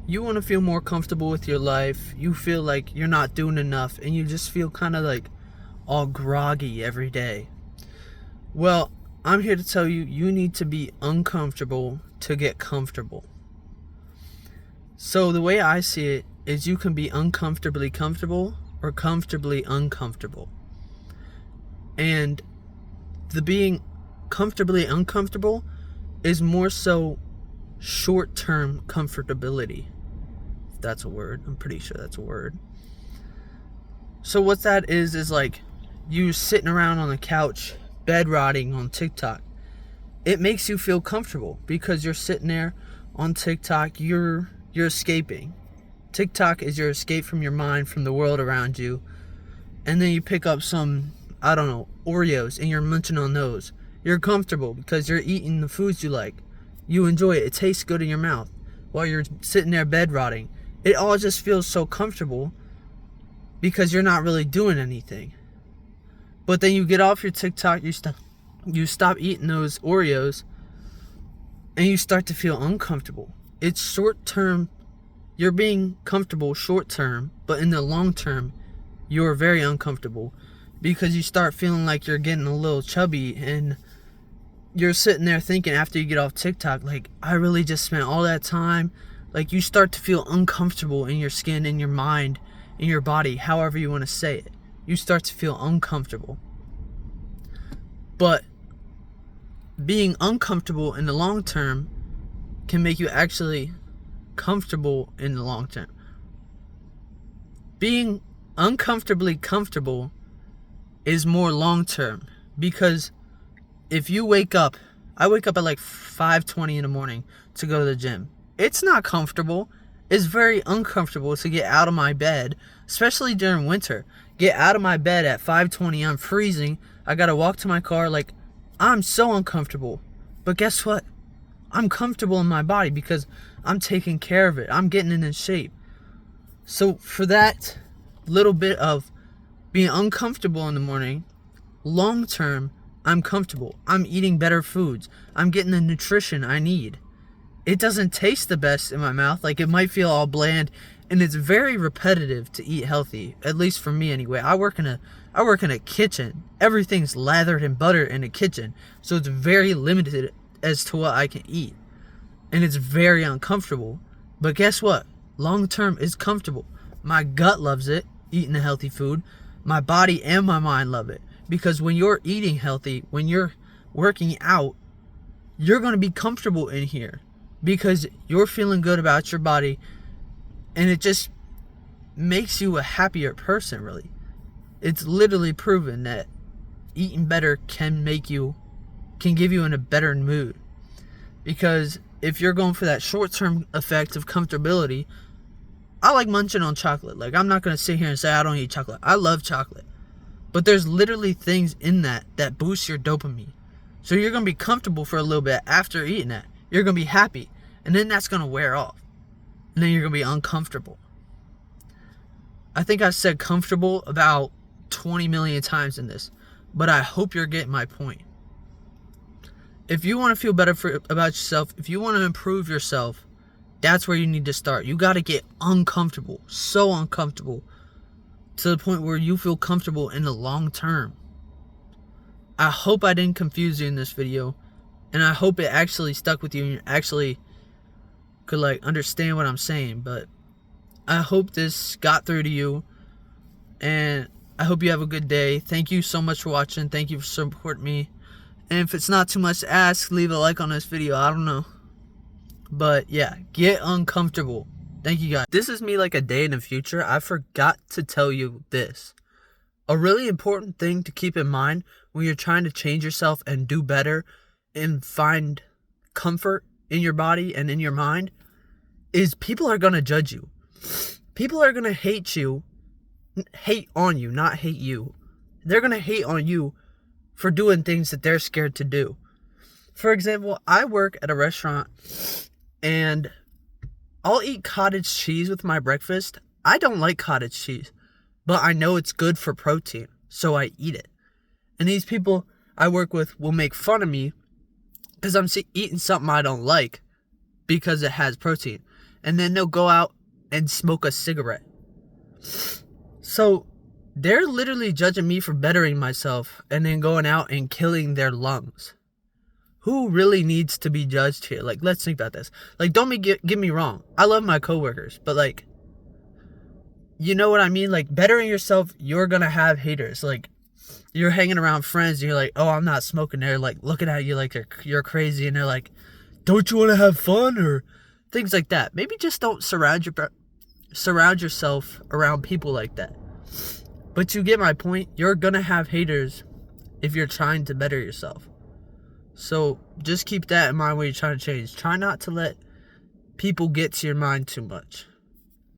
you want to feel more comfortable with your life. You feel like you're not doing enough, and you just feel kind of like all groggy every day. Well, I'm here to tell you, you need to be uncomfortable to get comfortable. So the way I see it is you can be uncomfortably comfortable or comfortably uncomfortable. And the being comfortably uncomfortable is more so short-term comfortability. If that's a word. I'm pretty sure that's a word. So what that is like you sitting around on the couch, bed rotting on TikTok. It makes you feel comfortable because you're sitting there on TikTok, you're escaping. TikTok is your escape from your mind, from the world around you. And then you pick up some, I don't know, Oreos, and you're munching on those. You're comfortable because you're eating the foods you like. You enjoy it. It tastes good in your mouth while you're sitting there bed rotting. It all just feels so comfortable because you're not really doing anything. But then you get off your TikTok, you stop eating those Oreos, and you start to feel uncomfortable. It's short term. You're being comfortable short term, but in the long term, you're very uncomfortable because you start feeling like you're getting a little chubby, and you're sitting there thinking after you get off TikTok, like, I really just spent all that time. Like, you start to feel uncomfortable in your skin, in your mind, in your body, however you want to say it. You start to feel uncomfortable. But being uncomfortable in the long term can make you actually comfortable in the long term. Being uncomfortably comfortable is more long term, because if you wake up, I wake up at like 5:20 in the morning to go to the gym. It's not comfortable. It's very uncomfortable to get out of my bed, especially during winter. Get out of my bed at 5:20. I'm freezing. I gotta walk to my car. Like, I'm so uncomfortable. But guess what? I'm comfortable in my body because I'm taking care of it. I'm getting it in shape. So for that little bit of being uncomfortable in the morning, long term, I'm comfortable. I'm eating better foods. I'm getting the nutrition I need. It doesn't taste the best in my mouth. Like, it might feel all bland, and it's very repetitive to eat healthy, at least for me anyway. I work in a kitchen. Everything's lathered in butter in a kitchen, so it's very limited as to what I can eat, and it's very uncomfortable. But guess what? Long term is comfortable. My gut loves it, eating the healthy food. My body and my mind love it, because when you're eating healthy, when you're working out, you're going to be comfortable in here because you're feeling good about your body, and it just makes you a happier person, really. It's literally proven that eating better can give you in a better mood. Because if you're going for that short-term effect of comfortability, I like munching on chocolate. Like, I'm not going to sit here and say I don't eat chocolate. I love chocolate. But there's literally things in that boost your dopamine. So you're going to be comfortable for a little bit after eating that. You're going to be happy. And then that's going to wear off. And then you're going to be uncomfortable. I think I've said comfortable about 20 million times in this. But I hope you're getting my point. If you want to feel better about yourself, if you want to improve yourself, that's where you need to start. You got to get uncomfortable. So uncomfortable. To the point where you feel comfortable in the long term. I hope I didn't confuse you in this video. And I hope it actually stuck with you and you actually could understand what I'm saying. But I hope this got through to you. And I hope you have a good day. Thank you so much for watching. Thank you for supporting me. And if it's not too much to ask, leave a like on this video. I don't know. But yeah, get uncomfortable. Thank you guys. This is me like a day in the future. I forgot to tell you this. A really important thing to keep in mind when you're trying to change yourself and do better and find comfort in your body and in your mind is people are going to judge you. People are going to hate on you, not hate you. They're going to hate on you for doing things that they're scared to do. For example, I work at a restaurant and I'll eat cottage cheese with my breakfast. I don't like cottage cheese, but I know it's good for protein, so I eat it. And these people I work with will make fun of me because I'm eating something I don't like because it has protein. and then they'll go out and smoke a cigarette. So they're literally judging me for bettering myself and then going out and killing their lungs. Who really needs to be judged here? Like, let's think about this. Like, don't get me wrong. I love my coworkers, but like, you know what I mean? Like, bettering yourself, you're gonna have haters. Like, you're hanging around friends, and you're like, oh, I'm not smoking. They're like looking at you like you're crazy, and they're like, don't you want to have fun, or things like that. Maybe just don't surround yourself around people like that. But you get my point. You're gonna have haters if you're trying to better yourself. So just keep that in mind when you're trying to change. Try not to let people get to your mind too much.